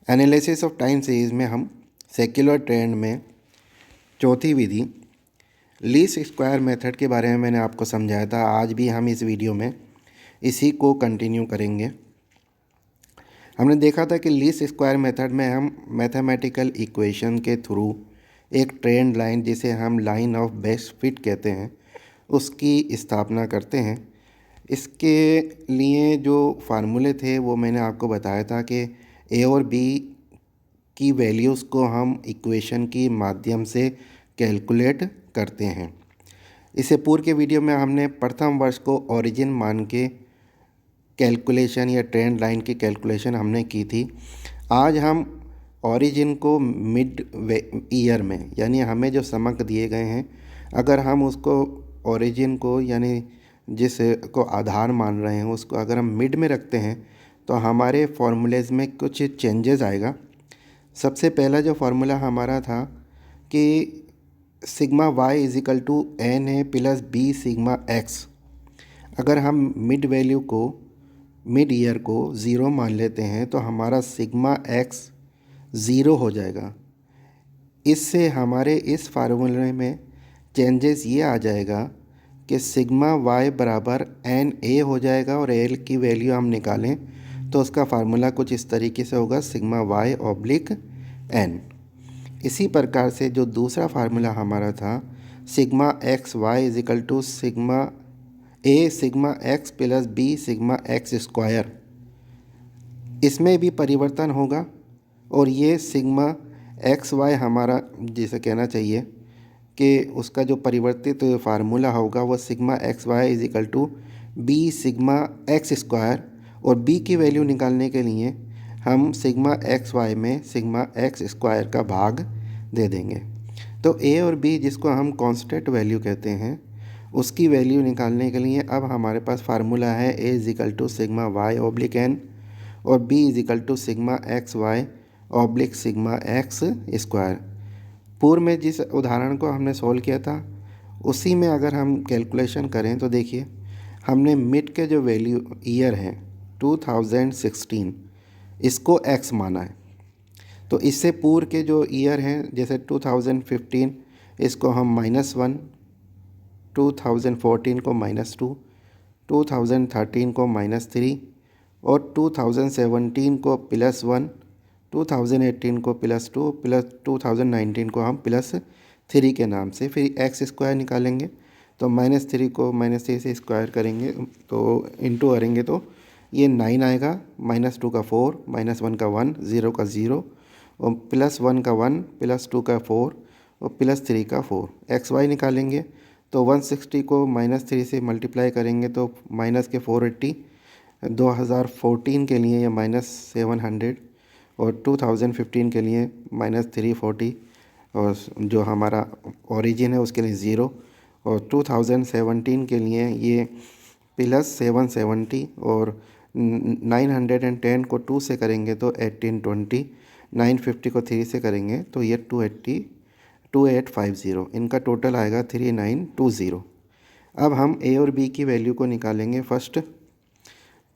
Analysis of time series में हम secular trend में चौथी विधि लीस्ट स्क्वायर मेथड के बारे में मैंने आपको समझाया था। आज भी हम इस वीडियो में इसी को कंटिन्यू करेंगे। हमने देखा था कि लीस्ट स्क्वायर मेथड में हम मैथमेटिकल इक्वेशन के थ्रू एक ट्रेंड लाइन, जिसे हम लाइन ऑफ बेस्ट फिट कहते हैं, उसकी स्थापना करते हैं। इसके लिए जो फार्मूले थे वो मैंने आपको बताया था कि ए और बी की वैल्यूज़ को हम इक्वेशन की माध्यम से कैलकुलेट करते हैं। इससे पूर्व के वीडियो में हमने प्रथम वर्ष को ओरिजिन मान के कैलकुलेशन या ट्रेंड लाइन की कैलकुलेशन हमने की थी। आज हम ओरिजिन को मिड ईयर में, यानी हमें जो समक दिए गए हैं, अगर हम उसको ओरिजिन को यानी जिसको आधार मान रहे हैं उसको अगर हम मिड में रखते हैं तो हमारे फॉर्मूलेज़ में कुछ चेंजेस आएगा। सबसे पहला जो फार्मूला हमारा था कि sigma Y is equal to N है प्लस बी सिग्मा एक्स। अगर हम मिड ईयर को ज़ीरो मान लेते हैं तो हमारा सिग्मा एक्स ज़ीरो हो जाएगा। इससे हमारे इस फार्मूले में चेंजेस ये आ जाएगा कि सिग्मा वाई बराबर एन ए हो जाएगा और एल की वैल्यू हम निकालें तो उसका फार्मूला कुछ इस तरीके से होगा, सिग्मा वाई ऑब्लिक एन। इसी प्रकार से जो दूसरा फार्मूला हमारा था, sigma X Y is equal to sigma X plus B sigma X square, इसमें भी परिवर्तन होगा और ये सिग्मा एक्स वाई हमारा जिसे कहना चाहिए कि उसका जो परिवर्तित फार्मूला होगा वो sigma X Y is equal to B sigma X square, और बी की वैल्यू निकालने के लिए हम सिग्मा एक्स वाई में सिग्मा एक्स स्क्वायर का भाग दे देंगे। तो ए और बी, जिसको हम कांस्टेंट वैल्यू कहते हैं, उसकी वैल्यू निकालने के लिए अब हमारे पास फार्मूला है A is equal to sigma Y oblique N और B is equal to sigma X Y oblique sigma X square. पूर्व में जिस उदाहरण को हमने सॉल्व किया था उसी में अगर हम कैलकुलेशन करें तो देखिए, हमने मिड के जो वैल्यू ईयर है 2016, इसको एक्स माना है। तो इससे पूर्व के जो ईयर हैं जैसे 2015, इसको हम -1, 2014 को -2, 2013 को -3 और 2017 को +1, 2018 को +2 प्लस 2019 को हम +3 के नाम से फिर एक्स स्क्वायर निकालेंगे। तो -3 को -3 से स्क्वायर करेंगे तो इंटू करेंगे तो ये 9 आएगा, -2 का 4, -1 का 1, 0 का 0 और +1 का 1, +2 का 4 और +3 का 4। एक्स वाई निकालेंगे तो 160 को -3 से मल्टीप्लाई करेंगे तो -480, 2014 के लिए ये -700 और 2015 के लिए -340 और जो हमारा ओरिजिन है उसके लिए 0 और 2017 के लिए ये +770 और 910 को 2 से करेंगे तो 1820, 950 को 3 से करेंगे तो ये 2850, इनका टोटल आएगा 3920। अब हम ए और बी की वैल्यू को निकालेंगे फर्स्ट।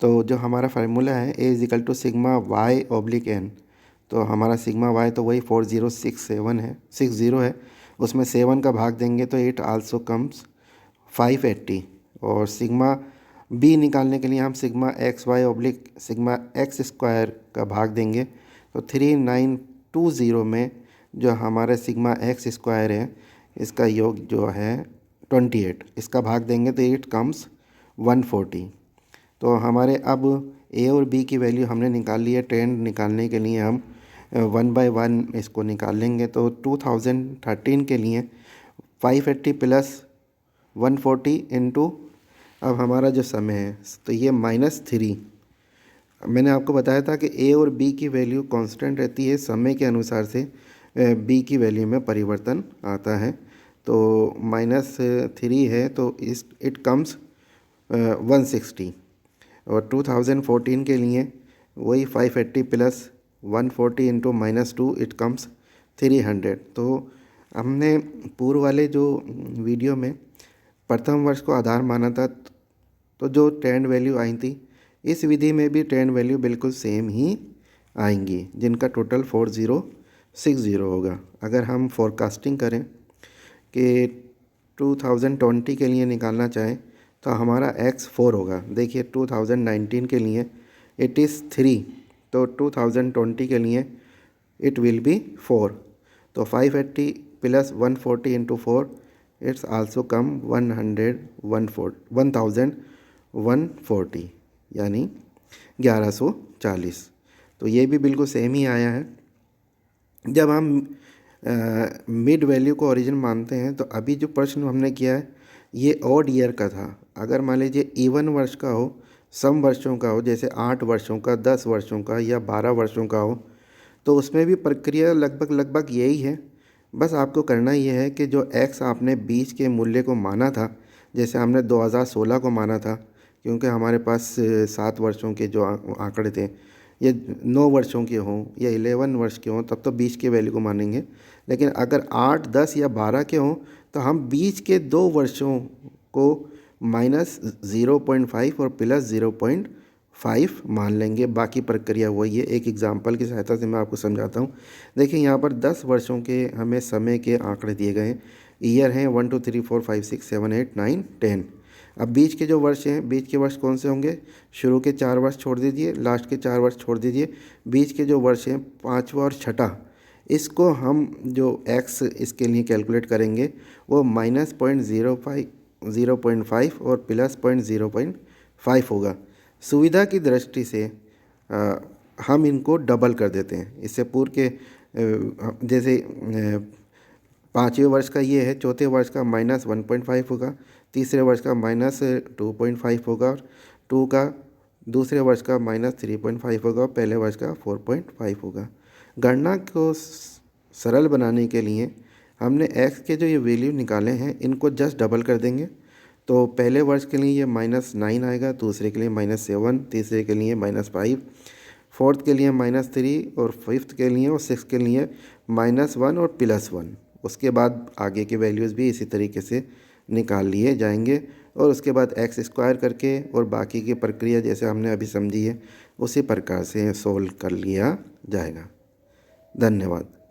तो जो हमारा फार्मूला है A is equal to sigma Y oblique N, तो हमारा सिग्मा वाई तो वही 4067 है, 60 है, उसमें 7 का भाग देंगे तो 8 आल्सो कम्स 580। और सिग्मा बी निकालने के लिए हम sigma X Y oblique sigma X square का भाग देंगे तो 3920 में जो हमारा सिग्मा एक्स स्क्वायर है इसका योग जो है 28, इसका भाग देंगे तो 8 कम्स 140। तो हमारे अब ए और बी की वैल्यू हमने निकाल ली है। ट्रेंड निकालने के लिए हम 1 बाय 1 इसको निकाल लेंगे तो 2013 के लिए 580 प्लस 140 इंटू, अब हमारा जो समय है तो ये -3। मैंने आपको बताया था कि ए और बी की वैल्यू कांस्टेंट रहती है, समय के अनुसार से बी की वैल्यू में परिवर्तन आता है। तो -3 है तो इट कम्स 160 और 2014 के लिए वही 580 प्लस 140 इंटू -2 इट कम्स 300। तो हमने पूर्व वाले जो वीडियो में प्रथम वर्ष को आधार माना था तो जो ट्रेंड वैल्यू आई थी, इस विधि में भी ट्रेंड वैल्यू बिल्कुल सेम ही आएंगी, जिनका टोटल 4060 होगा। अगर हम फोरकास्टिंग करें कि 2020 के लिए निकालना चाहें तो हमारा x 4 होगा। देखिए 2019 के लिए इट इज़ 3, तो 2020 के लिए इट विल बी 4। तो 580 plus 140 into 4 it's also come 1140 यानी 1140। तो ये भी बिल्कुल सेम ही आया है। जब हम मिड वैल्यू को ओरिजिन मानते हैं तो अभी जो प्रश्न हमने किया है ये ऑड ईयर का था। अगर मान लीजिए इवन वर्ष का हो, सम वर्षों का हो, जैसे 8 वर्षों का, 10 वर्षों का या 12 वर्षों का हो, तो उसमें भी प्रक्रिया लगभग यही है। बस आपको करना ये है कि जो x आपने बीच के मूल्य को माना था, जैसे हमने 2016 को माना था, क्योंकि हमारे पास 7 वर्षों के जो आंकड़े थे, ये 9 वर्षों के हों या 11 वर्ष के हों तब तो बीच के वैल्यू को मानेंगे। लेकिन अगर 8, 10 या 12 के हों तो हम बीच के 2 वर्षों को माइनस 0.5 और प्लस 0.5 मान लेंगे। बाकी प्रक्रिया वही है। एक एग्जांपल की सहायता से मैं आपको समझाता हूँ। देखिए यहाँ पर 10 वर्षों के हमें समय के आंकड़े दिए गए हैं। ईयर हैं 1 2 3 4 5 6 7 8 9 10। अब बीच के जो वर्ष हैं, बीच के वर्ष कौन से होंगे? शुरू के 4 वर्ष छोड़ दीजिए, लास्ट के 4 वर्ष छोड़ दीजिए। बीच के जो वर्ष हैं 5वां और छठा, इसको हम जो x इसके लिए कैलकुलेट करेंगे वो -0.05 और प्लस 0.05 होगा। सुविधा की दृष्टि से हम इनको डबल कर देते हैं। इससे पूर्व के जैसे 5वें वर्ष का ये है, चौथे वर्ष का -1.5 होगा, तीसरे वर्ष का -2.5 होगा और 2 का दूसरे वर्ष का -3.5 होगा और पहले वर्ष का 4.5 होगा। गणना को सरल बनाने के लिए हमने x के जो ये वैल्यू निकाले हैं इनको जस्ट डबल कर देंगे। तो पहले वर्ष के लिए ये -9 आएगा, दूसरे के लिए -7, तीसरे के लिए -5, फोर्थ के लिए -3 और फिफ्थ के लिए और सिक्स के लिए -1 और +1। उसके बाद आगे के वैल्यूज़ भी इसी तरीके से निकाल लिए जाएंगे और उसके बाद x² करके और बाकी की प्रक्रिया जैसे हमने अभी समझी है उसी प्रकार से सोल्व कर लिया जाएगा। धन्यवाद।